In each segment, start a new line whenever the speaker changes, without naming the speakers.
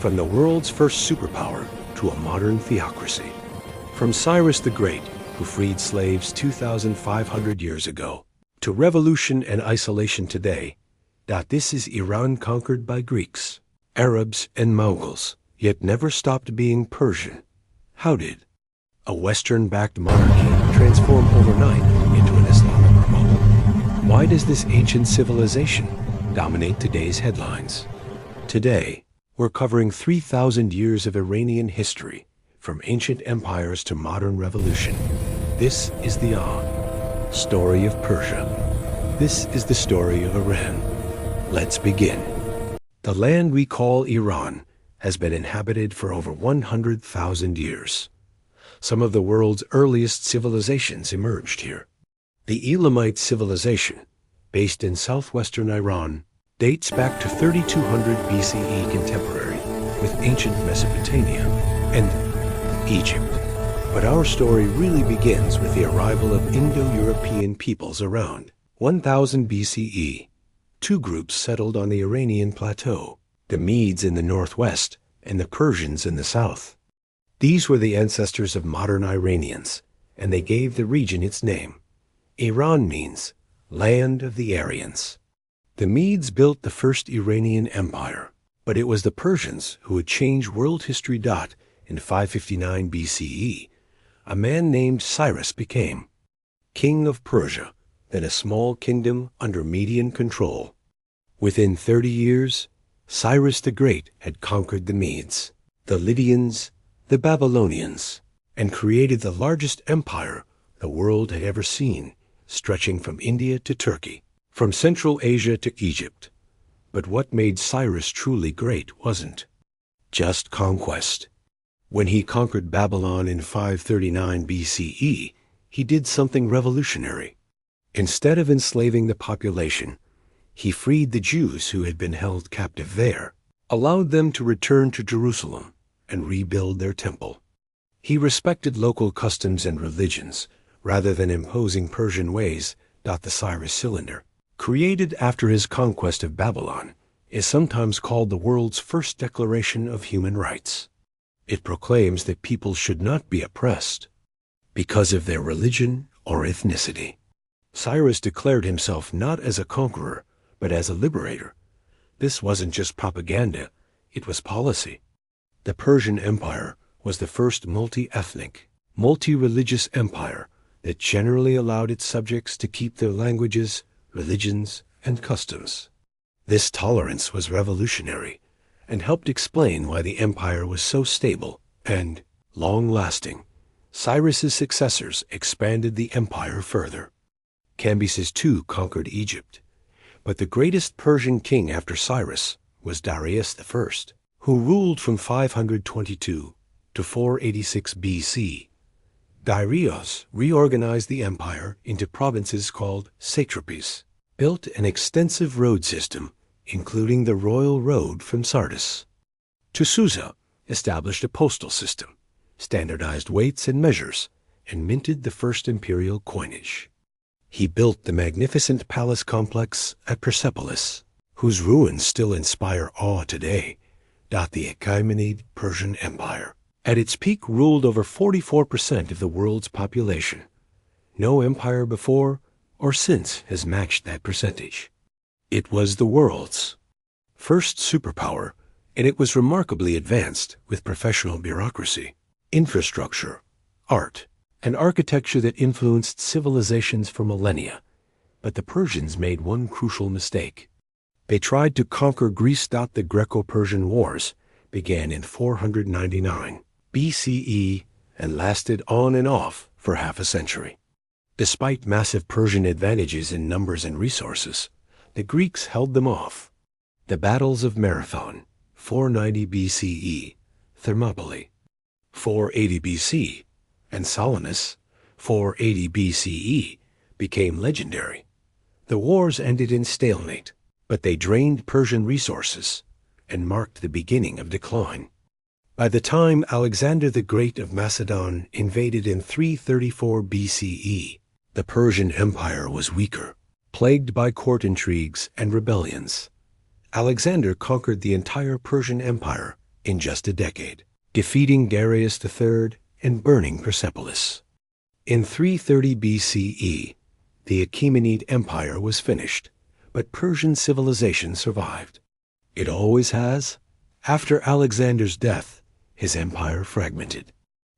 from the world's first superpower to a modern theocracy. From Cyrus the Great, who freed slaves 2,500 years ago, to revolution and isolation today, this is Iran conquered by Greeks, Arabs, and Mongols, yet never stopped being Persian. How did a Western-backed monarchy transform overnight into an Islamic republic? Why does this ancient civilization dominate today's headlines? Today, we're covering 3,000 years of Iranian history, from ancient empires to modern revolution. This is the story of Persia. This is the story of Iran. Let's begin. The land we call Iran has been inhabited for over 100,000 years. Some of the world's earliest civilizations emerged here. The Elamite civilization, based in southwestern Iran, dates back to 3200 BCE contemporary with ancient Mesopotamia and Egypt. But our story really begins with the arrival of Indo-European peoples around 1000 BCE. Two groups settled on the Iranian plateau, the Medes in the northwest and the Persians in the south. These were the ancestors of modern Iranians, and they gave the region its name. Iran means land of the Aryans. The Medes built the first Iranian empire, but it was the Persians who would change world history. In 559 BCE, a man named Cyrus became king of Persia, then a small kingdom under Median control. Within 30 years, Cyrus the Great had conquered the Medes, the Lydians, the Babylonians, and created the largest empire the world had ever seen, stretching from India to Turkey, from Central Asia to Egypt. But what made Cyrus truly great wasn't just conquest. When he conquered Babylon in 539 BCE, he did something revolutionary. Instead of enslaving the population, he freed the Jews who had been held captive there, allowed them to return to Jerusalem and rebuild their temple. He respected local customs and religions rather than imposing Persian ways. The Cyrus cylinder, created after his conquest of Babylon, is sometimes called the world's first declaration of human rights. It proclaims that people should not be oppressed because of their religion or ethnicity. Cyrus declared himself not as a conqueror, but as a liberator. This wasn't just propaganda, it was policy. The Persian Empire was the first multi-ethnic, multi-religious empire that generally allowed its subjects to keep their languages, religions, and customs. This tolerance was revolutionary and helped explain why the empire was so stable and long-lasting. Cyrus's successors expanded the empire further. Cambyses too conquered Egypt, but the greatest Persian king after Cyrus was Darius I, who ruled from 522 to 486 BC. Darius reorganized the empire into provinces called satrapies, built an extensive road system, including the royal road from Sardis to Susa, established a postal system, standardized weights and measures, and minted the first imperial coinage. He built the magnificent palace complex at Persepolis, whose ruins still inspire awe today. The Achaemenid Persian Empire, at its peak, ruled over 44% of the world's population. No empire before or since has matched that percentage. It was the world's first superpower, and it was remarkably advanced with professional bureaucracy, infrastructure, art, and architecture that influenced civilizations for millennia. But the Persians made one crucial mistake. They tried to conquer Greece. The Greco-Persian Wars began in 499 BCE and lasted on and off for half a century. Despite massive Persian advantages in numbers and resources, the Greeks held them off. The battles of Marathon, 490 BCE, Thermopylae, 480 BC, and Salamis, 480 BCE, became legendary. The wars ended in stalemate, but they drained Persian resources and marked the beginning of decline. By the time Alexander the Great of Macedon invaded in 334 BCE, the Persian Empire was weaker, plagued by court intrigues and rebellions. Alexander conquered the entire Persian Empire in just a decade, defeating Darius III and burning Persepolis. In 330 BCE, the Achaemenid Empire was finished, but Persian civilization survived. It always has. After Alexander's death, his empire fragmented.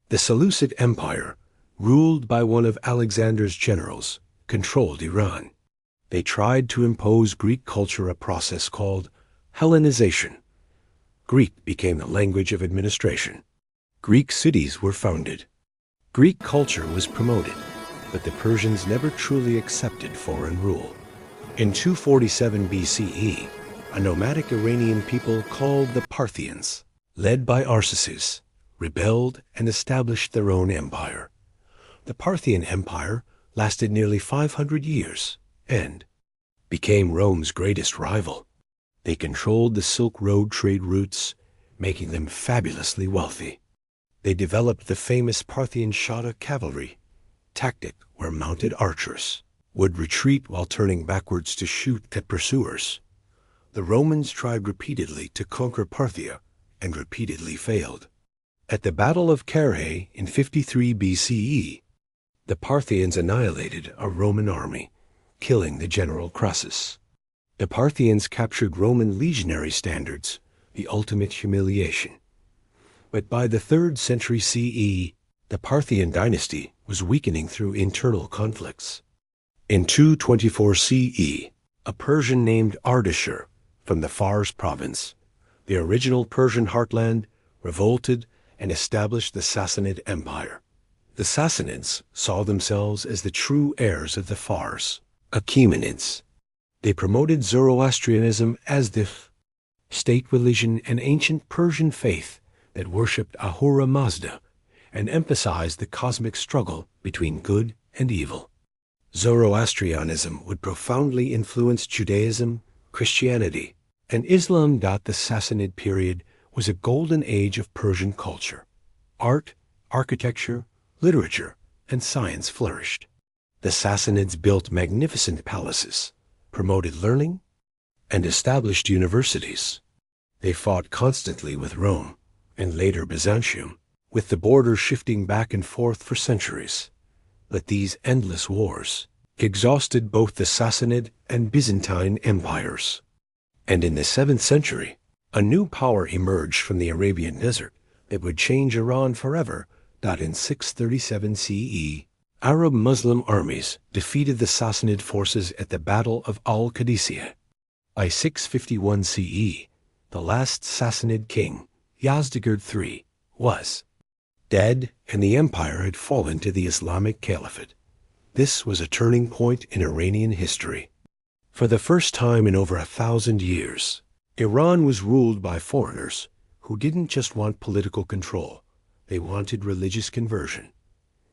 The Seleucid Empire, ruled by one of Alexander's generals, controlled Iran. They tried to impose Greek culture, a process called Hellenization. Greek became the language of administration. Greek cities were founded. Greek culture was promoted, but the Persians never truly accepted foreign rule. In 247 BCE, a nomadic Iranian people called the Parthians, led by Xerxes, rebelled and established their own empire. The Parthian Empire lasted nearly 500 years and became Rome's greatest rival. They controlled the Silk Road trade routes, making them fabulously wealthy. They developed the famous Parthian Shah cavalry tactic, where mounted archers would retreat while turning backwards to shoot at pursuers. The Romans tried repeatedly to conquer Parthia and repeatedly failed. At the Battle of Carrhae in 53 BCE, the Parthians annihilated a Roman army, killing the general Crassus. The Parthians captured Roman legionary standards, the ultimate humiliation. But by the 3rd century CE, the Parthian dynasty was weakening through internal conflicts. In 224 CE, a Persian named Ardashir from the Fars province, the original Persian heartland, revolted and established the Sassanid Empire. The Sassanids saw themselves as the true heirs of the Fars, Achaemenids. They promoted Zoroastrianism as the state religion, an ancient Persian faith that worshipped Ahura Mazda and emphasized the cosmic struggle between good and evil. Zoroastrianism would profoundly influence Judaism, Christianity, and Islam. The Sassanid period was a golden age of Persian culture. Art, architecture, literature, and science flourished. The Sassanids built magnificent palaces, promoted learning, and established universities. They fought constantly with Rome, and later Byzantium, with the border shifting back and forth for centuries. But these endless wars exhausted both the Sassanid and Byzantine empires. And in the 7th century, a new power emerged from the Arabian desert that would change Iran forever. In 637 CE, Arab Muslim armies defeated the Sassanid forces at the Battle of Al-Qadisiyah. By 651 CE, the last Sassanid king, Yazdegerd III, was dead, and the empire had fallen to the Islamic Caliphate. This was a turning point in Iranian history. For the first time in over 1,000 years, Iran was ruled by foreigners who didn't just want political control. They wanted religious conversion.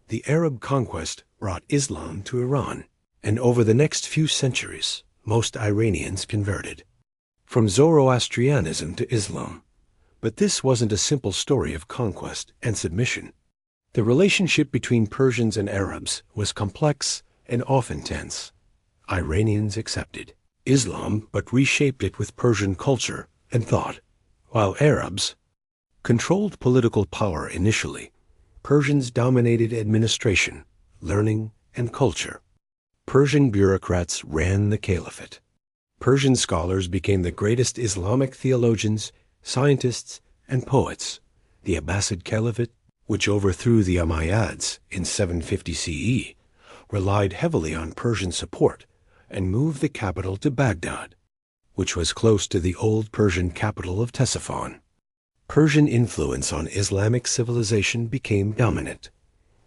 The Arab conquest brought Islam to Iran, and over the next few centuries, most Iranians converted from Zoroastrianism to Islam. But this wasn't a simple story of conquest and submission. The relationship between Persians and Arabs was complex and often tense. Iranians accepted Islam but reshaped it with Persian culture and thought, while Arabs controlled political power initially. Persians dominated administration, learning, and culture. Persian bureaucrats ran the caliphate. Persian scholars became the greatest Islamic theologians, scientists, and poets. The Abbasid Caliphate, which overthrew the Umayyads in 750 CE, relied heavily on Persian support and moved the capital to Baghdad, which was close to the old Persian capital of Ctesiphon. Persian influence on Islamic civilization became dominant.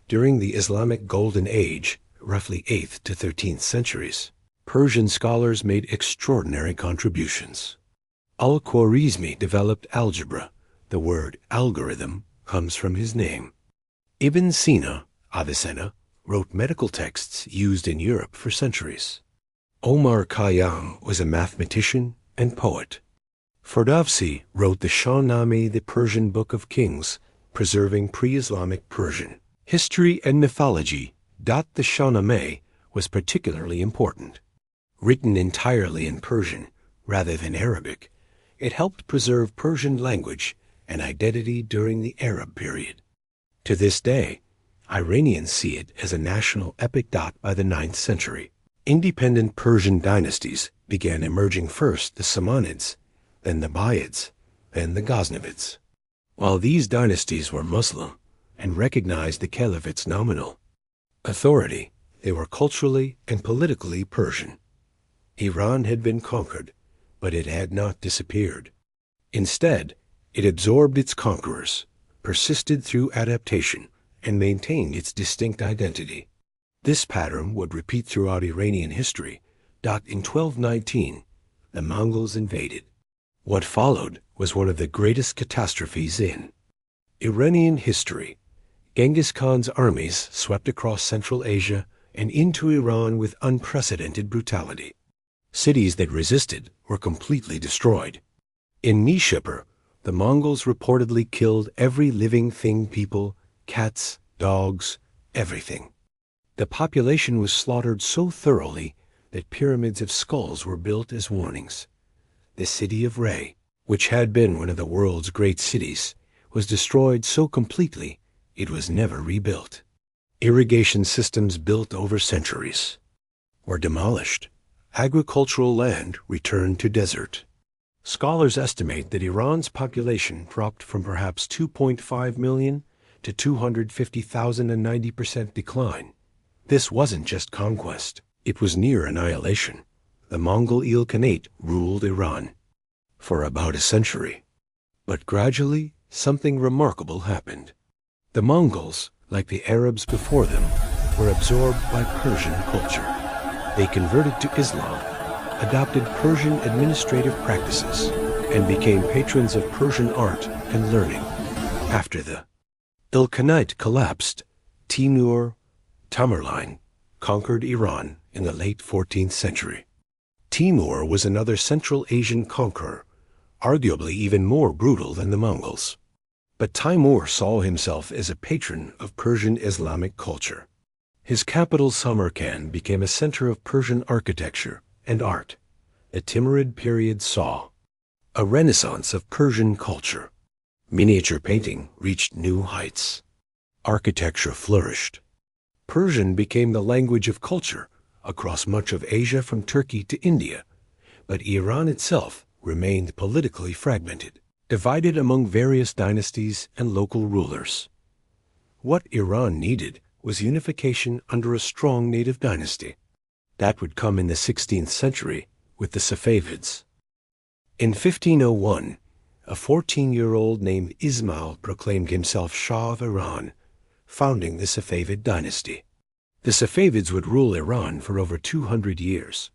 During the Islamic Golden Age, roughly 8th to 13th centuries, Persian scholars made extraordinary contributions. Al-Khwarizmi developed algebra. The word algorithm comes from his name. Ibn Sina, Avicenna, wrote medical texts used in Europe for centuries. Omar Khayyam was a mathematician and poet. Ferdowsi wrote the Shahnameh, the Persian Book of Kings, preserving pre-Islamic Persian history and mythology. The Shahnameh was particularly important. Written entirely in Persian rather than Arabic, it helped preserve Persian language and identity during the Arab period. To this day, Iranians see it as a national epic. By the 9th century, independent Persian dynasties began emerging, first the Sassanids, then the Buyids, then the Ghaznavids. While these dynasties were Muslim and recognized the caliphate's nominal authority, they were culturally and politically Persian. Iran had been conquered, but it had not disappeared. Instead, it absorbed its conquerors, persisted through adaptation, and maintained its distinct identity. This pattern would repeat throughout Iranian history. In 1219, the Mongols invaded. What followed was one of the greatest catastrophes in Iranian history. Genghis Khan's armies swept across Central Asia and into Iran with unprecedented brutality. Cities that resisted were completely destroyed. In Nishapur, the Mongols reportedly killed every living thing, people, cats, dogs, everything. The population was slaughtered so thoroughly that pyramids of skulls were built as warnings. The city of Ray, which had been one of the world's great cities, was destroyed so completely it was never rebuilt. Irrigation systems built over centuries were demolished. Agricultural land returned to desert. Scholars estimate that Iran's population dropped from perhaps 2.5 million to 250,000, a 90% decline. This wasn't just conquest, it was near annihilation. The Mongol Ilkhanate ruled Iran for about a century. But gradually, something remarkable happened. The Mongols, like the Arabs before them, were absorbed by Persian culture. They converted to Islam, adopted Persian administrative practices, and became patrons of Persian art and learning. After the Ilkhanate collapsed, Timur Tamerlane conquered Iran in the late 14th century. Timur was another Central Asian conqueror, arguably even more brutal than the Mongols. But Timur saw himself as a patron of Persian Islamic culture. His capital Samarkand became a center of Persian architecture and art. The Timurid period saw a renaissance of Persian culture. Miniature painting reached new heights. Architecture flourished. Persian became the language of culture across much of Asia from Turkey to India, but Iran itself remained politically fragmented, divided among various dynasties and local rulers. What Iran needed was unification under a strong native dynasty. That would come in the 16th century with the Safavids. In 1501, a 14-year-old named Ismail proclaimed himself Shah of Iran, founding the Safavid dynasty. The Safavids would rule Iran for over 200 years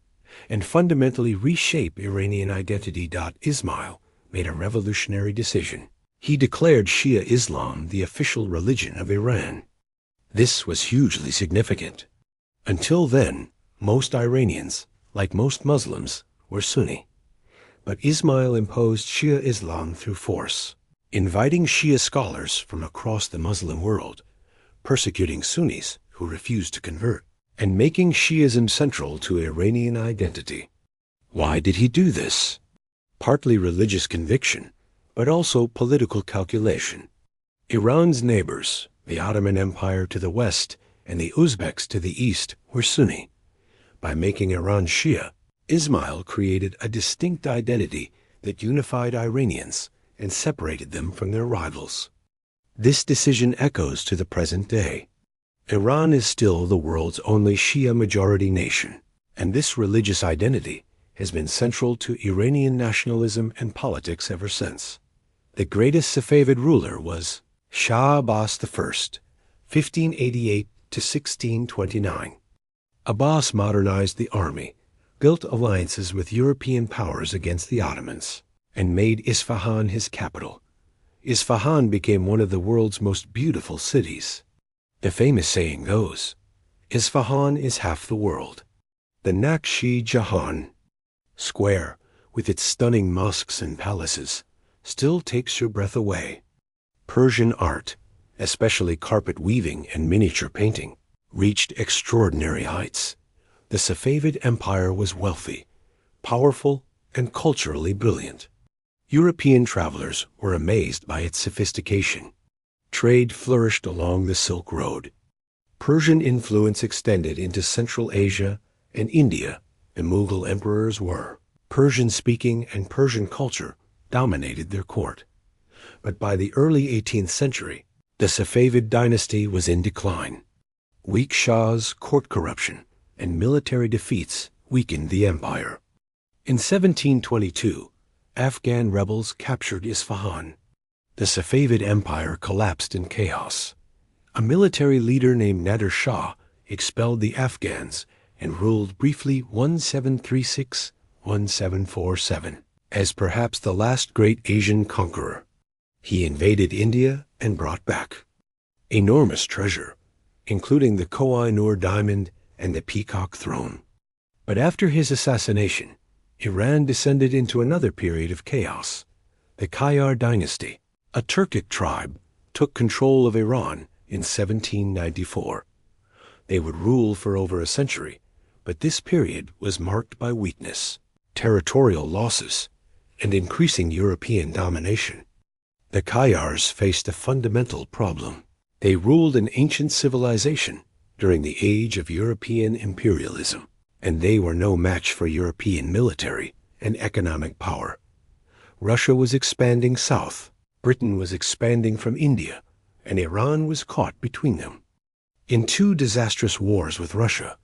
and fundamentally reshape Iranian identity. Ismail made a revolutionary decision. He declared Shia Islam the official religion of Iran. This was hugely significant. Until then, most Iranians, like most Muslims, were Sunni. But Ismail imposed Shia Islam through force, inviting Shia scholars from across the Muslim world, persecuting Sunnis who refused to convert, and making Shiism central to Iranian identity. Why did he do this? Partly religious conviction, but also political calculation. Iran's neighbors, the Ottoman Empire to the west and the Uzbeks to the east, were Sunni. By making Iran Shia, Ismail created a distinct identity that unified Iranians and separated them from their rivals. This decision echoes to the present day. Iran is still the world's only Shia-majority nation, and this religious identity has been central to Iranian nationalism and politics ever since. The greatest Safavid ruler was Shah Abbas I, 1588 to 1629. Abbas modernized the army, built alliances with European powers against the Ottomans, and made Isfahan his capital. Isfahan became one of the world's most beautiful cities. The famous saying goes, Isfahan is half the world. The Naqsh Jahan square, with its stunning mosques and palaces, still takes your breath away. Persian art, especially carpet weaving and miniature painting, reached extraordinary heights. The Safavid Empire was wealthy, powerful, and culturally brilliant. European travelers were amazed by its sophistication. Trade flourished along the Silk Road. Persian influence extended into Central Asia and India. The Mughal emperors were Persian-speaking, and Persian culture dominated their court. But by the early 18th century, the Safavid dynasty was in decline. Weak Shahs, court corruption, and military defeats weakened the empire. In 1722, Afghan rebels captured Isfahan. The Safavid Empire collapsed in chaos. A military leader named Nader Shah expelled the Afghans and ruled briefly 1736-1747 as perhaps the last great Asian conqueror. He invaded India and brought back enormous treasure, including the Koh-i-Noor diamond and the peacock throne. But after his assassination, Iran descended into another period of chaos. The Qajar dynasty, a Turkic tribe, took control of Iran in 1794. They would rule for over a century, but this period was marked by weakness, territorial losses, and increasing European domination. The Qajars faced a fundamental problem. They ruled an ancient civilization during the age of European imperialism, and they were no match for European military and economic power. Russia was expanding south, Britain was expanding from India, and Iran was caught between them. In two disastrous wars with Russia,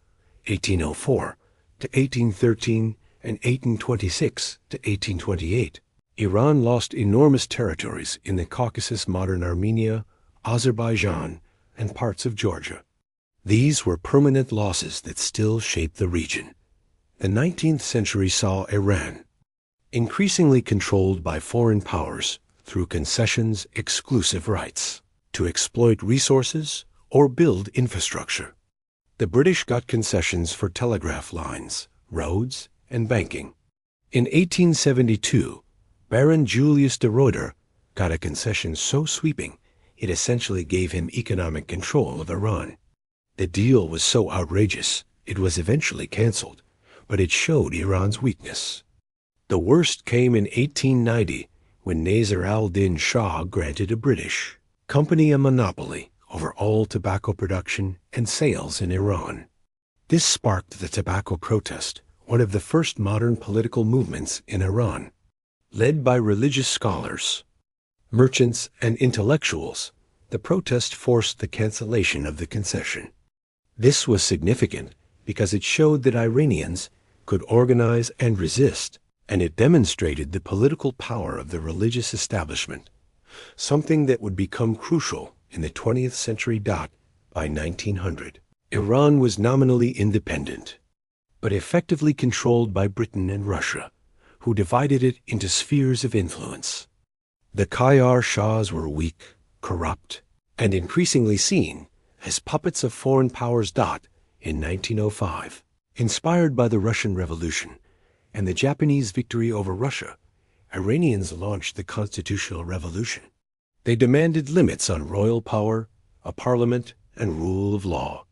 1804 to 1813 and 1826 to 1828, Iran lost enormous territories in the Caucasus, modern Armenia, Azerbaijan, and parts of Georgia. These were permanent losses that still shaped the region. The 19th century saw Iran increasingly controlled by foreign powers through concessions, exclusive rights to exploit resources or build infrastructure. The British got concessions for telegraph lines, roads, and banking. In 1872, Baron Julius de Ruyter got a concession so sweeping it essentially gave him economic control of Iran. The deal was so outrageous it was eventually cancelled, but it showed Iran's weakness. The worst came in 1890 when Nasir al-Din Shah granted a British company a monopoly over all tobacco production and sales in Iran. This sparked the tobacco protest, one of the first modern political movements in Iran. Led by religious scholars, merchants, and intellectuals, the protest forced the cancellation of the concession. This was significant because it showed that Iranians could organize and resist, and it demonstrated the political power of the religious establishment, something that would become crucial in the 20th century. By 1900, Iran was nominally independent, but effectively controlled by Britain and Russia, who divided it into spheres of influence. The Qajar Shahs were weak, corrupt, and increasingly seen as puppets of foreign powers. In 1905, inspired by the Russian Revolution and the Japanese victory over Russia, Iranians launched the Constitutional Revolution. They demanded limits on royal power, a parliament, and rule of law.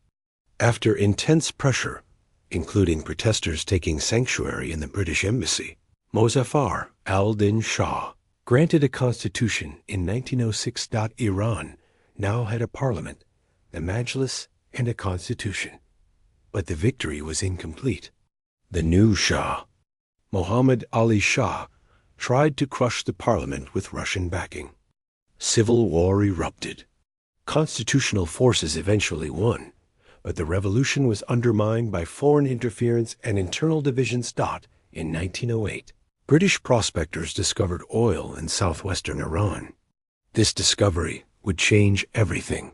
After intense pressure, including protesters taking sanctuary in the British embassy, Mozaffar al-Din Shah granted a constitution in 1906. Iran now had a parliament, the Majlis, and a constitution. But the victory was incomplete. The new Shah, Mohammad Ali Shah, tried to crush the parliament with Russian backing. Civil war erupted. Constitutional forces eventually won, but the revolution was undermined by foreign interference and internal divisions. In 1908, British prospectors discovered oil in southwestern Iran. This discovery would change everything.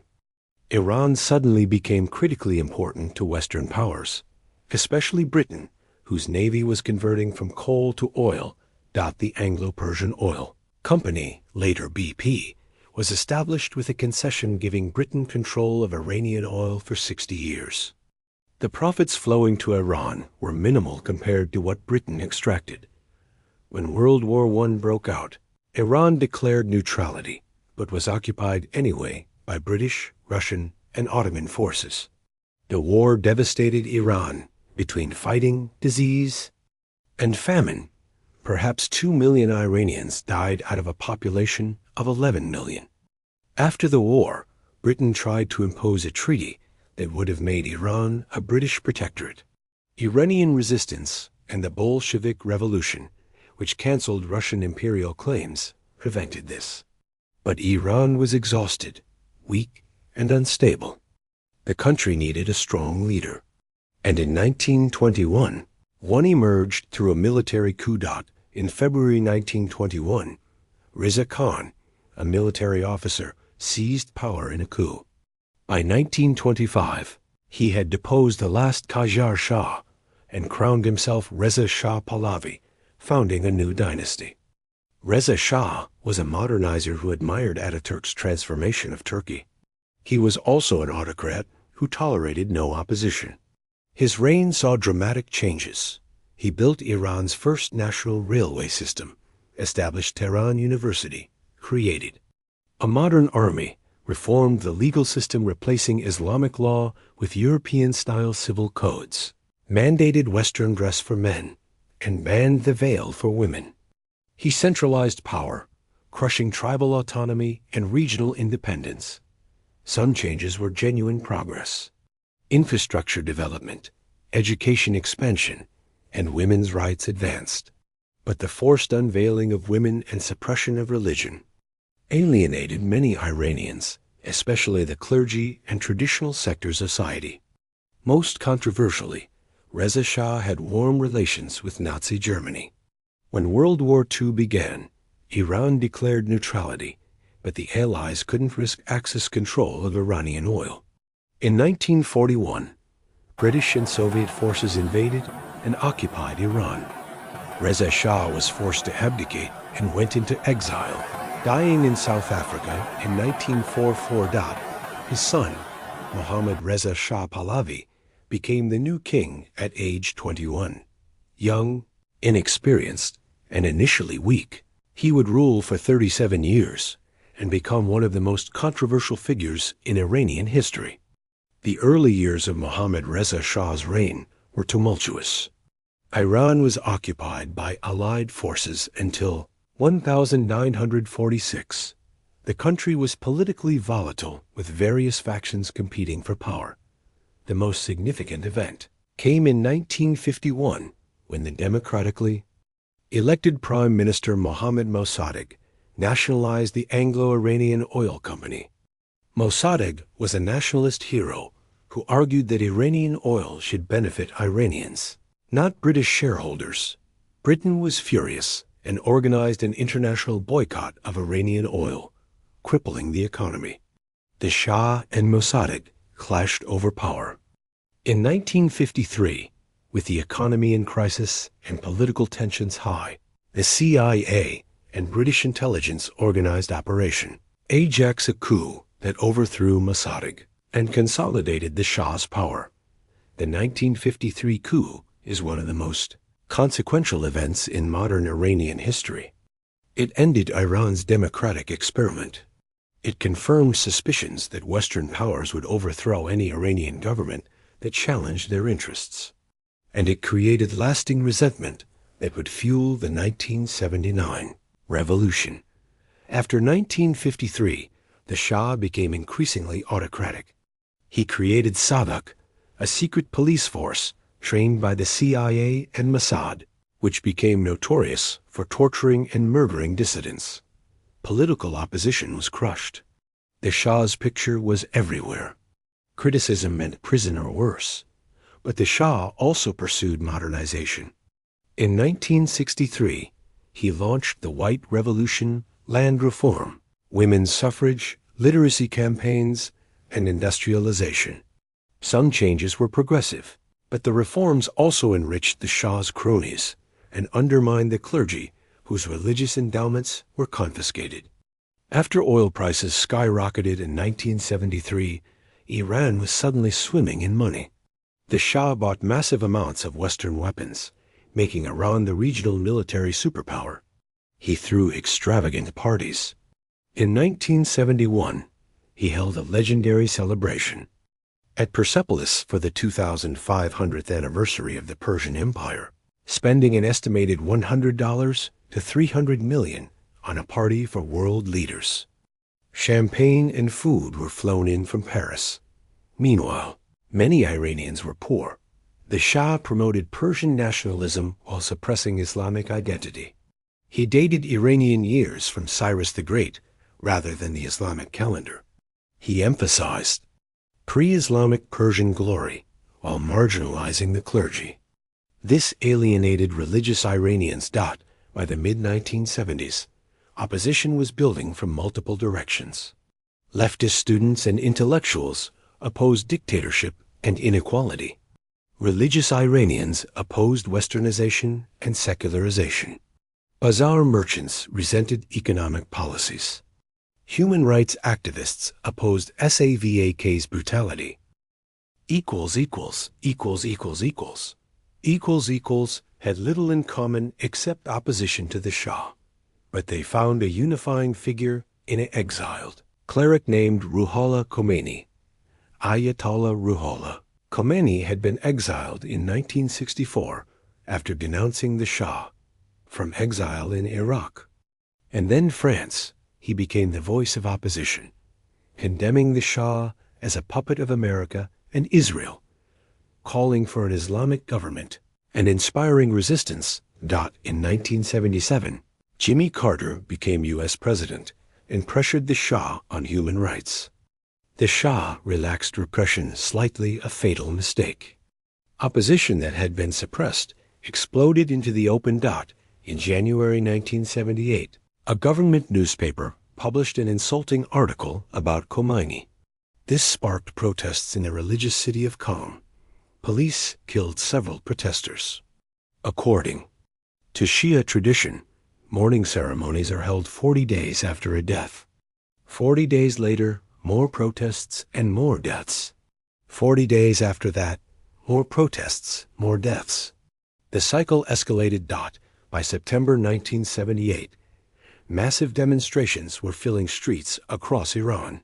Iran suddenly became critically important to Western powers, especially Britain, whose navy was converting from coal to oil. The Anglo-Persian Oil Company, later BP, was established with a concession giving Britain control of Iranian oil for 60 years. The profits flowing to Iran were minimal compared to what Britain extracted. When World War I broke out, Iran declared neutrality, but was occupied anyway by British, Russian, and Ottoman forces. The war devastated Iran between fighting, disease, and famine. Perhaps 2 million Iranians died out of a population of 11 million. After the war, Britain tried to impose a treaty that would have made Iran a British protectorate. Iranian resistance and the Bolshevik Revolution, which cancelled Russian imperial claims, prevented this. But Iran was exhausted, weak, and unstable. The country needed a strong leader. And in 1921, one emerged through a military coup d'etat. In February 1921, Reza Khan, a military officer, seized power in a coup. By 1925, he had deposed the last Qajar Shah and crowned himself Reza Shah Pahlavi, founding a new dynasty. Reza Shah was a modernizer who admired Ataturk's transformation of Turkey. He was also an autocrat who tolerated no opposition. His reign saw dramatic changes. He built Iran's first national railway system, established Tehran University, created a modern army, reformed the legal system replacing Islamic law with European-style civil codes, mandated Western dress for men, and banned the veil for women. He centralized power, crushing tribal autonomy and regional independence. Some changes were genuine progress. Infrastructure development, education expansion, and women's rights advanced. But the forced unveiling of women and suppression of religion alienated many Iranians, especially the clergy and traditional sectors of society. Most controversially, Reza Shah had warm relations with Nazi Germany. When World War II began, Iran declared neutrality, but the Allies couldn't risk Axis control of Iranian oil. In 1941, British and Soviet forces invaded and occupied Iran. Reza Shah was forced to abdicate and went into exile, dying in South Africa in 1944. His son, Mohammad Reza Shah Pahlavi, became the new king at age 21. Young, inexperienced, and initially weak, he would rule for 37 years and become one of the most controversial figures in Iranian history. The early years of Mohammad Reza Shah's reign were tumultuous. Iran was occupied by Allied forces until 1946. The country was politically volatile, with various factions competing for power. The most significant event came in 1951, when the democratically elected Prime Minister Mohammad Mossadegh nationalized the Anglo-Iranian Oil Company. Mossadegh was a nationalist hero who argued that Iranian oil should benefit Iranians, not British shareholders. Britain was furious and organized an international boycott of Iranian oil, crippling the economy. The Shah and Mossadegh clashed over power. In 1953, with the economy in crisis and political tensions high, the CIA and British intelligence organized Operation Ajax, a coup that overthrew Mossadegh and consolidated the Shah's power. The 1953 coup is one of the most consequential events in modern Iranian history. It ended Iran's democratic experiment. It confirmed suspicions that Western powers would overthrow any Iranian government that challenged their interests. And it created lasting resentment that would fuel the 1979 revolution. After 1953, the Shah became increasingly autocratic. He created Savak, a secret police force trained by the CIA and Mossad, which became notorious for torturing and murdering dissidents. Political opposition was crushed. The Shah's picture was everywhere. Criticism meant prison or worse. But the Shah also pursued modernization. In 1963, he launched the White Revolution, land reform, women's suffrage, literacy campaigns, and industrialization. Some changes were progressive, but the reforms also enriched the Shah's cronies and undermined the clergy, whose religious endowments were confiscated. After oil prices skyrocketed in 1973, Iran was suddenly swimming in money. The Shah bought massive amounts of Western weapons, making Iran the regional military superpower. He threw extravagant parties. In 1971, he held a legendary celebration at Persepolis for the 2500th anniversary of the Persian Empire. spending an estimated $100 to $300 million on a party for world leaders. Champagne and food were flown in from Paris. Meanwhile, many Iranians were poor. The Shah promoted Persian nationalism while suppressing Islamic identity. He dated Iranian years from Cyrus the Great rather than the Islamic calendar. He emphasized pre-Islamic Persian glory while marginalizing the clergy. This alienated religious Iranians. By the mid-1970s, opposition was building from multiple directions. Leftist students and intellectuals opposed dictatorship and inequality. Religious Iranians opposed westernization and secularization. Bazaar merchants resented economic policies. Human rights activists opposed Savak's brutality. Had little in common except opposition to the Shah, but they found a unifying figure in an exiled cleric named Ruhollah Khomeini. Ayatollah Ruhollah Khomeini had been exiled in 1964 after denouncing the Shah. From exile in Iraq and then France, he became the voice of opposition, condemning the Shah as a puppet of America and Israel, calling for an Islamic government and inspiring resistance. In 1977, Jimmy Carter became U.S. president and pressured the Shah on human rights. The Shah relaxed repression, slightly a fatal mistake. Opposition that had been suppressed exploded into the open. In January 1978, a government newspaper published an insulting article about Khomeini. This sparked protests in the religious city of Qom. Police killed several protesters. According to Shia tradition, mourning ceremonies are held 40 days after a death. 40 days later, more protests and more deaths. 40 days after that, more protests, more deaths. The cycle escalated. By September 1978, massive demonstrations were filling streets across Iran.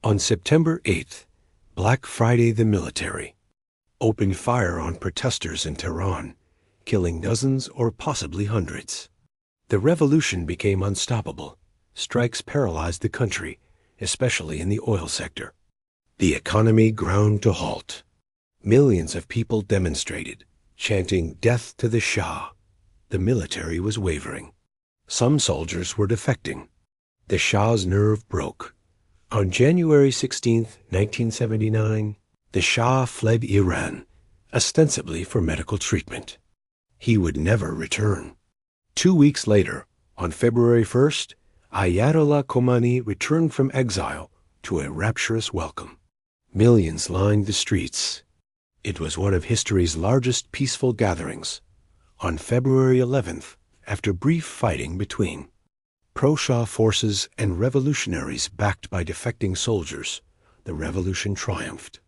On September 8th, Black Friday, the military opened fire on protesters in Tehran, killing dozens or possibly hundreds. The revolution became unstoppable. Strikes paralyzed the country, especially in the oil sector. The economy ground to halt. Millions of people demonstrated, chanting "Death to the Shah." The military was wavering. Some soldiers were defecting. The Shah's nerve broke. On January 16, 1979, the Shah fled Iran, ostensibly for medical treatment. He would never return. 2 weeks later, on February 1st, Ayatollah Khomeini returned from exile to a rapturous welcome. Millions lined the streets. It was one of history's largest peaceful gatherings. On February 11th, after brief fighting between pro-Shah forces and revolutionaries backed by defecting soldiers, the revolution triumphed.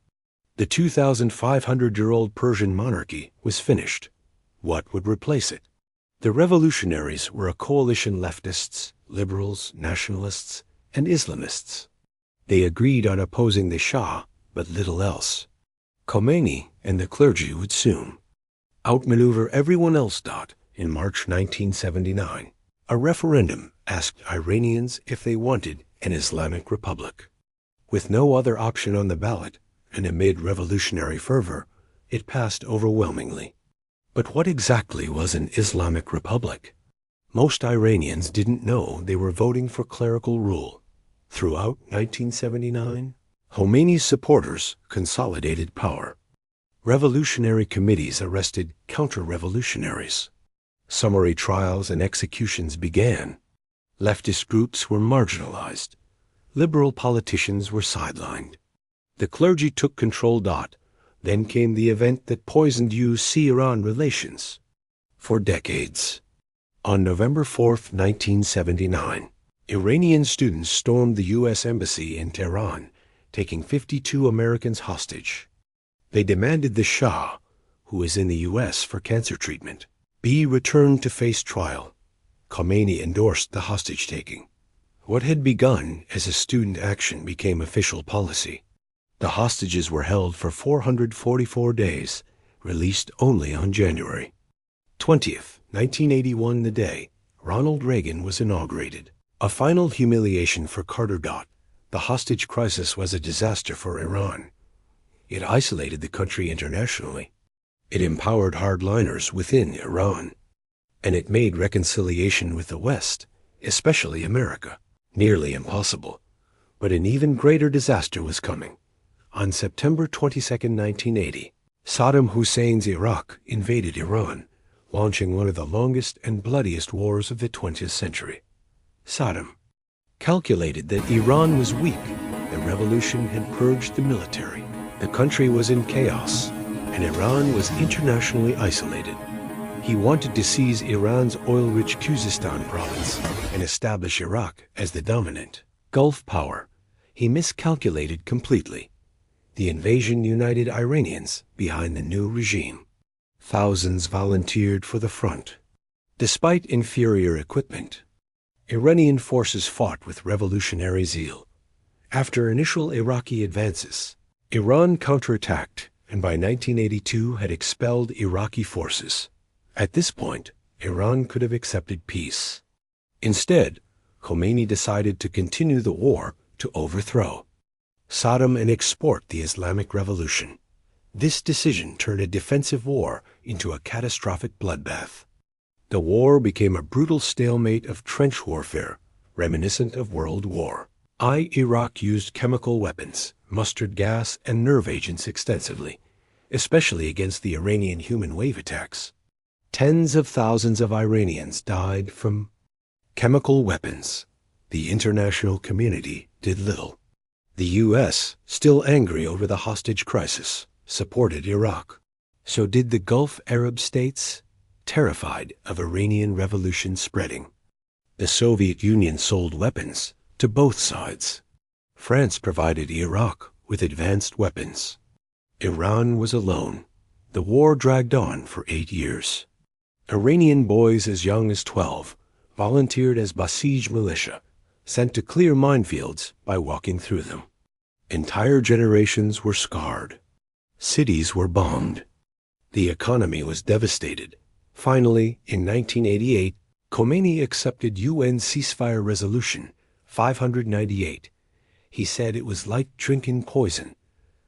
The 2,500-year-old Persian monarchy was finished. What would replace it? The revolutionaries were a coalition: leftists, liberals, nationalists, and Islamists. They agreed on opposing the Shah, but little else. Khomeini and the clergy would soon outmaneuver everyone else. In March 1979, a referendum asked Iranians if they wanted an Islamic republic. With no other option on the ballot, and amid revolutionary fervor, it passed overwhelmingly. But what exactly was an Islamic republic? Most Iranians didn't know they were voting for clerical rule. Throughout 1979, Khomeini's supporters consolidated power. Revolutionary committees arrested counter-revolutionaries. Summary trials and executions began. Leftist groups were marginalized. Liberal politicians were sidelined. The clergy took control. Then came the event that poisoned U.S.-Iran relations for decades. On November 4, 1979, Iranian students stormed the U.S. Embassy in Tehran, taking 52 Americans hostage. They demanded the Shah, who is in the U.S. for cancer treatment, be returned to face trial. Khomeini endorsed the hostage-taking. What had begun as a student action became official policy. The hostages were held for 444 days, released only on January. 20th, 1981, the day Ronald Reagan was inaugurated. A final humiliation for Carter. The hostage crisis was a disaster for Iran. It isolated the country internationally. It empowered hardliners within Iran. And it made reconciliation with the West, especially America, nearly impossible. But an even greater disaster was coming. On September 22, 1980, Saddam Hussein's Iraq invaded Iran, launching one of the longest and bloodiest wars of the 20th century. Saddam calculated that Iran was weak, the revolution had purged the military, the country was in chaos, and Iran was internationally isolated. He wanted to seize Iran's oil-rich Khuzestan province and establish Iraq as the dominant Gulf power. He miscalculated completely. The invasion united Iranians behind the new regime. Thousands volunteered for the front. Despite inferior equipment, Iranian forces fought with revolutionary zeal. After initial Iraqi advances, Iran counterattacked and by 1982 had expelled Iraqi forces. At this point, Iran could have accepted peace. Instead, Khomeini decided to continue the war to overthrow Saddam and export the Islamic Revolution. This decision turned a defensive war into a catastrophic bloodbath. The war became a brutal stalemate of trench warfare, reminiscent of World War I. Iraq used chemical weapons, mustard gas, and nerve agents extensively, especially against the Iranian human wave attacks. Tens of thousands of Iranians died from chemical weapons. The international community did little. The U.S., still angry over the hostage crisis, supported Iraq. So did the Gulf Arab states, terrified of Iranian revolution spreading. The Soviet Union sold weapons to both sides. France provided Iraq with advanced weapons. Iran was alone. The war dragged on for 8 years. Iranian boys as young as 12 volunteered as Basij militia, sent to clear minefields by walking through them. Entire generations were scarred. Cities were bombed. The economy was devastated. Finally, in 1988, Khomeini accepted UN ceasefire resolution 598. He said it was like drinking poison.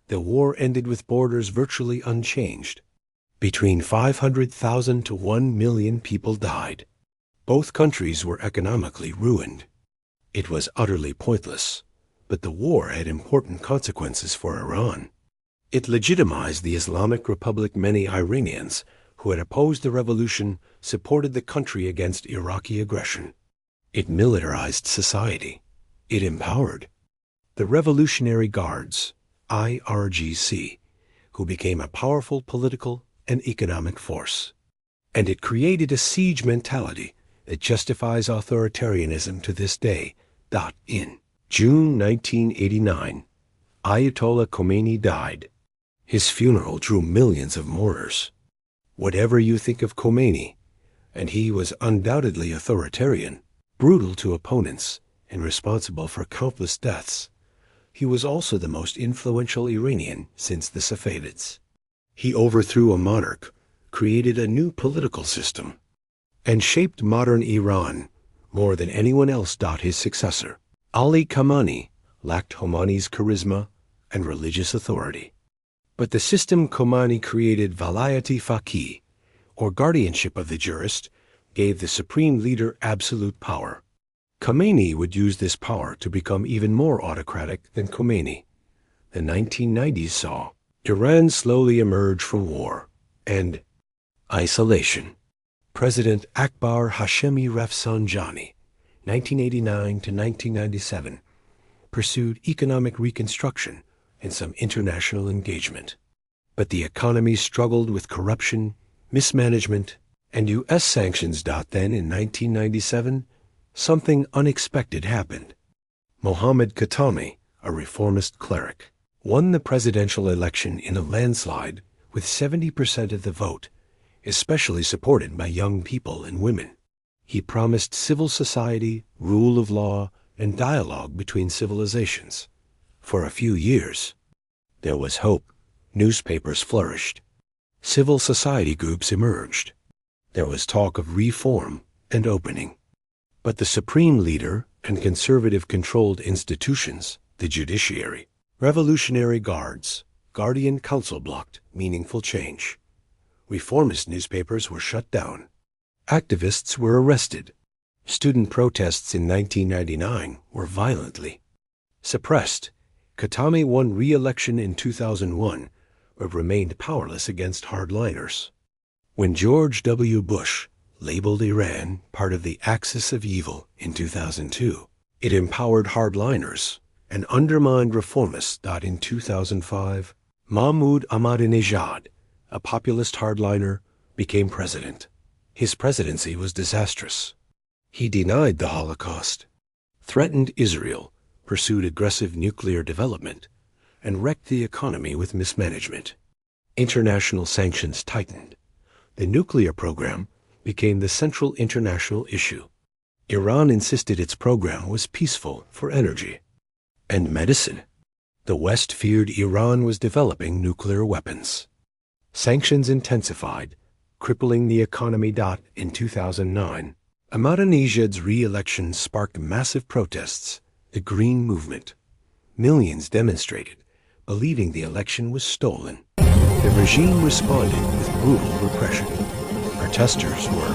The war ended with borders virtually unchanged. Between 500,000 to 1 million people died. Both countries were economically ruined. It was utterly pointless, but the war had important consequences for Iran. It legitimized the Islamic Republic. Many Iranians who had opposed the revolution supported the country against Iraqi aggression. It militarized society. It empowered the Revolutionary Guards, IRGC, who became a powerful political and economic force. And it created a siege mentality that justifies authoritarianism to this day. In June 1989, Ayatollah Khomeini died. His funeral drew millions of mourners. Whatever you think of Khomeini, and he was undoubtedly authoritarian, brutal to opponents, and responsible for countless deaths, he was also the most influential Iranian since the Safavids. He overthrew a monarch, created a new political system, and shaped modern Iran more than anyone else. His successor, Ali Khamenei, lacked Khomeini's charisma and religious authority. But the system Khomeini created, Valayati Faqih, or guardianship of the jurist, gave the supreme leader absolute power. Khomeini would use this power to become even more autocratic than Khomeini. The 1990s saw Iran slowly emerge from war and isolation. President Akbar Hashemi Rafsanjani, 1989 to 1997, pursued economic reconstruction and some international engagement. But the economy struggled with corruption, mismanagement, and U.S. sanctions. Then in 1997, something unexpected happened. Mohammad Khatami, a reformist cleric, won the presidential election in a landslide with 70% of the vote, especially supported by young people and women. He promised civil society, rule of law, and dialogue between civilizations. For a few years, there was hope. Newspapers flourished. Civil society groups emerged. There was talk of reform and opening. But the supreme leader and conservative-controlled institutions, the judiciary, Revolutionary Guards, Guardian Council blocked meaningful change. Reformist newspapers were shut down. Activists were arrested. Student protests in 1999 were violently suppressed. Khatami won re-election in 2001, but remained powerless against hardliners. When George W. Bush labeled Iran part of the axis of evil in 2002, it empowered hardliners and undermined reformists. In 2005, Mahmoud Ahmadinejad, a populist hardliner, became president. His presidency was disastrous. He denied the Holocaust, threatened Israel, pursued aggressive nuclear development, and wrecked the economy with mismanagement. International sanctions tightened. The nuclear program became the central international issue. Iran insisted its program was peaceful for energy and medicine. The West feared Iran was developing nuclear weapons. Sanctions intensified, crippling the economy. In 2009, Ahmadinejad's re-election sparked massive protests, the Green Movement. Millions demonstrated, believing the election was stolen. The regime responded with brutal repression. Protesters were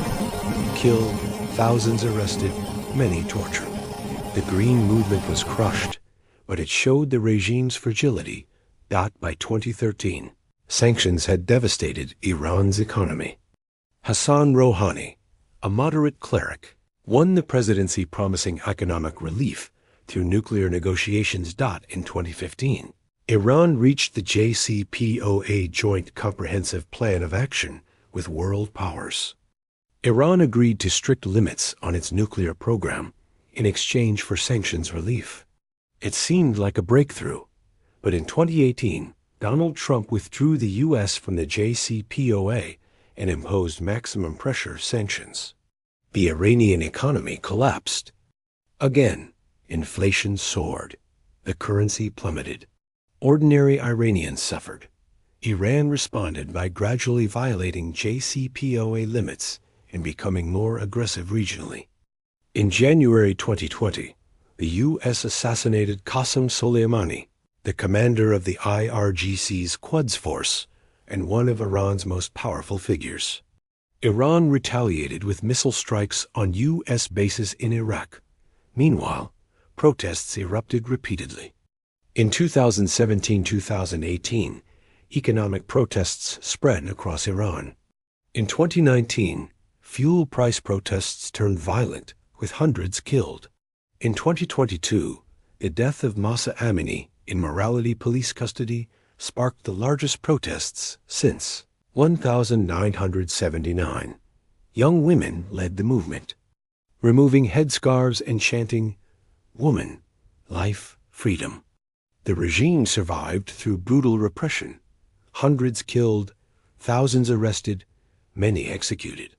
killed, thousands arrested, many tortured. The Green Movement was crushed, but it showed the regime's fragility. By 2013, sanctions had devastated Iran's economy. Hassan Rouhani, a moderate cleric, won the presidency promising economic relief through nuclear negotiations. In 2015, Iran reached the JCPOA Joint Comprehensive Plan of Action with world powers. Iran agreed to strict limits on its nuclear program in exchange for sanctions relief. It seemed like a breakthrough, but in 2018, Donald Trump withdrew the U.S. from the JCPOA and imposed maximum pressure sanctions. The Iranian economy collapsed. Again, inflation soared. The currency plummeted. Ordinary Iranians suffered. Iran responded by gradually violating JCPOA limits and becoming more aggressive regionally. In January 2020, the U.S. assassinated Qasem Soleimani, the commander of the IRGC's Quds Force and one of Iran's most powerful figures. Iran retaliated with missile strikes on U.S. bases in Iraq. Meanwhile, protests erupted repeatedly. In 2017-2018, economic protests spread across Iran. In 2019, fuel price protests turned violent, with hundreds killed. In 2022, the death of Mahsa Amini in morality police custody sparked the largest protests since 1979. Young women led the movement, removing headscarves and chanting, "Woman, life, freedom." The regime survived through brutal repression. Hundreds killed, thousands arrested, many executed.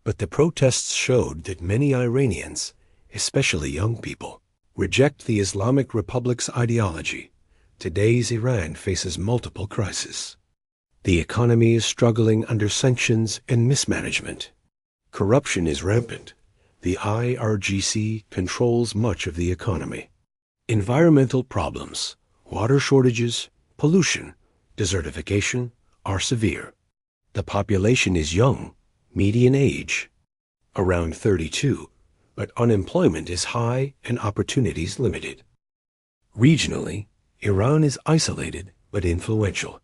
But the protests showed that many Iranians, especially young people, reject the Islamic Republic's ideology. Today's Iran faces multiple crises. The economy is struggling under sanctions and mismanagement. Corruption is rampant. The IRGC controls much of the economy. Environmental problems, water shortages, pollution, desertification are severe. The population is young, median age around 32, but unemployment is high and opportunities limited. Regionally, Iran is isolated but influential.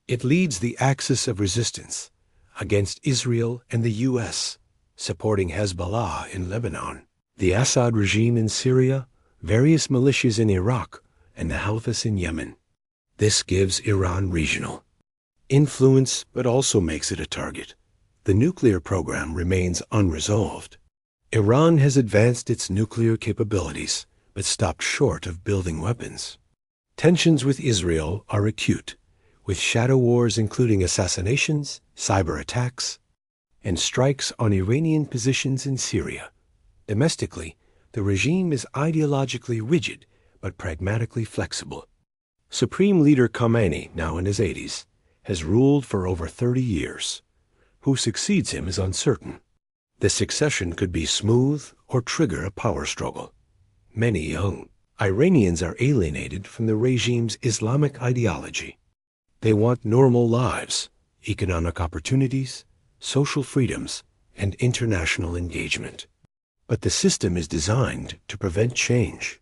It leads the axis of resistance against Israel and the U.S., supporting Hezbollah in Lebanon, the Assad regime in Syria, various militias in Iraq, and the Houthis in Yemen. This gives Iran regional influence but also makes it a target. The nuclear program remains unresolved. Iran has advanced its nuclear capabilities but stopped short of building weapons. Tensions with Israel are acute, with shadow wars including assassinations, cyber attacks, and strikes on Iranian positions in Syria. Domestically, the regime is ideologically rigid but pragmatically flexible. Supreme Leader Khamenei, now in his 80s, has ruled for over 30 years. Who succeeds him is uncertain. The succession could be smooth or trigger a power struggle. Many young Iranians are alienated from the regime's Islamic ideology. They want normal lives, economic opportunities, social freedoms, and international engagement. But the system is designed to prevent change.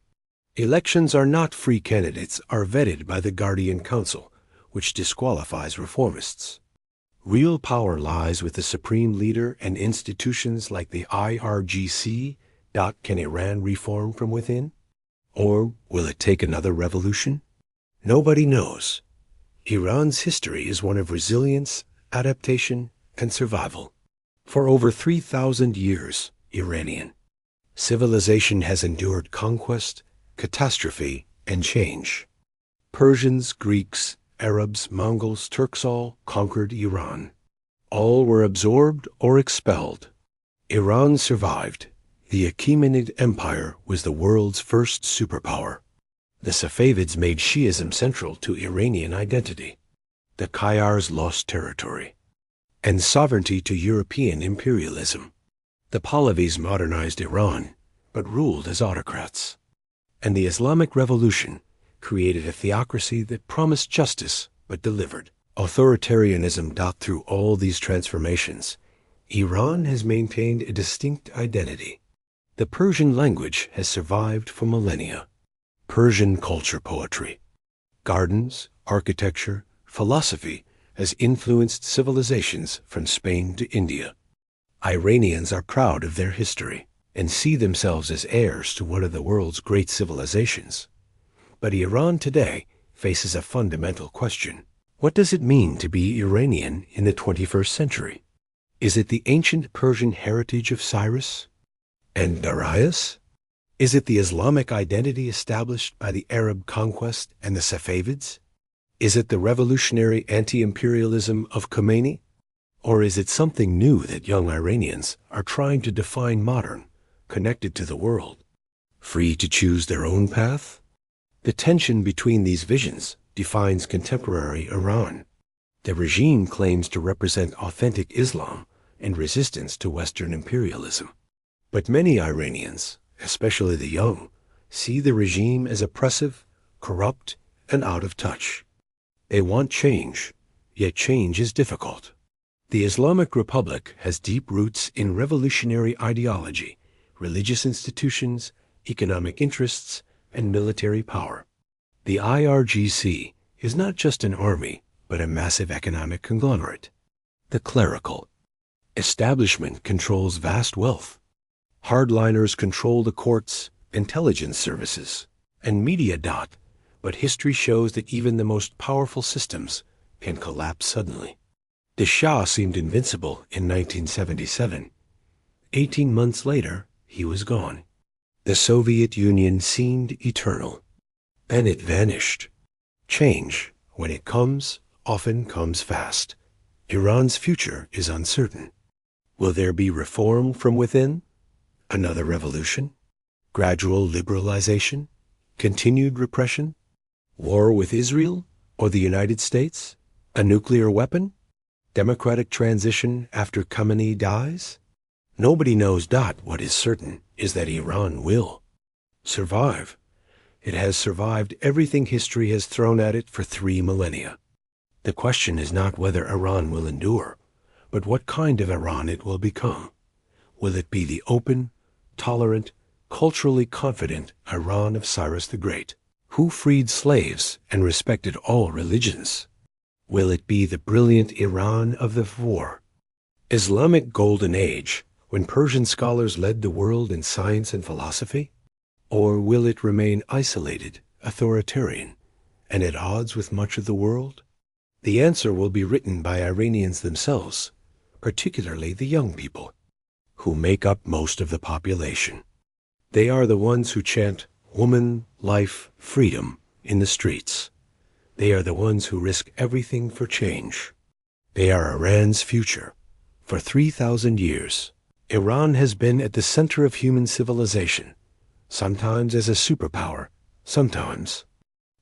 Elections are not free. Candidates are vetted by the Guardian Council, which disqualifies reformists. Real power lies with the supreme leader and institutions like the IRGC. Can Iran reform from within? Or will it take another revolution? Nobody knows. Iran's history is one of resilience, adaptation, and survival. For over 3,000 years, Iranian civilization has endured conquest, catastrophe, and change. Persians, Greeks, Arabs, Mongols, Turks all conquered Iran. All were absorbed or expelled. Iran survived. The Achaemenid Empire was the world's first superpower. The Safavids made Shiism central to Iranian identity. The Khayars lost territory and sovereignty to European imperialism. The Pahlavis modernized Iran, but ruled as autocrats. And the Islamic Revolution created a theocracy that promised justice but delivered authoritarianism. Through all these transformations, Iran has maintained a distinct identity. The Persian language has survived for millennia. Persian culture, poetry, gardens, architecture, philosophy has influenced civilizations from Spain to India. Iranians are proud of their history and see themselves as heirs to one of the world's great civilizations. But Iran today faces a fundamental question. What does it mean to be Iranian in the 21st century? Is it the ancient Persian heritage of Cyrus and Darius? Is it the Islamic identity established by the Arab conquest and the Safavids? Is it the revolutionary anti-imperialism of Khomeini? Or is it something new that young Iranians are trying to define modern, connected to the world, free to choose their own path? The tension between these visions defines contemporary Iran. The regime claims to represent authentic Islam and resistance to Western imperialism. But many Iranians, especially the young, see the regime as oppressive, corrupt, and out of touch. They want change, yet change is difficult. The Islamic Republic has deep roots in revolutionary ideology, religious institutions, economic interests, and military power. The IRGC is not just an army, but a massive economic conglomerate. The clerical establishment controls vast wealth. Hardliners control the courts, intelligence services, and media. But history shows that even the most powerful systems can collapse suddenly. The Shah seemed invincible in 1977. 18 months later, he was gone. The Soviet Union seemed eternal. Then it vanished. Change, when it comes, often comes fast. Iran's future is uncertain. Will there be reform from within? Another revolution? Gradual liberalization? Continued repression? War with Israel or the United States? A nuclear weapon? Democratic transition after Khamenei dies? Nobody knows. What is certain is that Iran will survive. It has survived everything history has thrown at it for 3 millennia. The question is not whether Iran will endure, but what kind of Iran it will become. Will it be the open, tolerant, culturally confident Iran of Cyrus the Great, who freed slaves and respected all religions? Will it be the brilliant Iran of the war, Islamic Golden Age, when Persian scholars led the world in science and philosophy? Or will it remain isolated, authoritarian, and at odds with much of the world? The answer will be written by Iranians themselves, particularly the young people, who make up most of the population. They are the ones who chant woman, life, freedom in the streets. They are the ones who risk everything for change. They are Iran's future. For 3,000 years, Iran has been at the center of human civilization, sometimes as a superpower, sometimes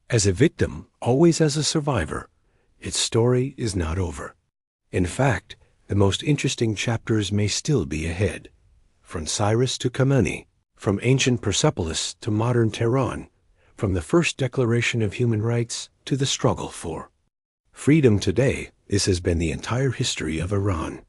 as a victim, always as a survivor. Its story is not over. In fact, the most interesting chapters may still be ahead. From Cyrus to Achaemenid, from ancient Persepolis to modern Tehran, from the first declaration of human rights to the struggle for freedom today, this has been the entire history of Iran.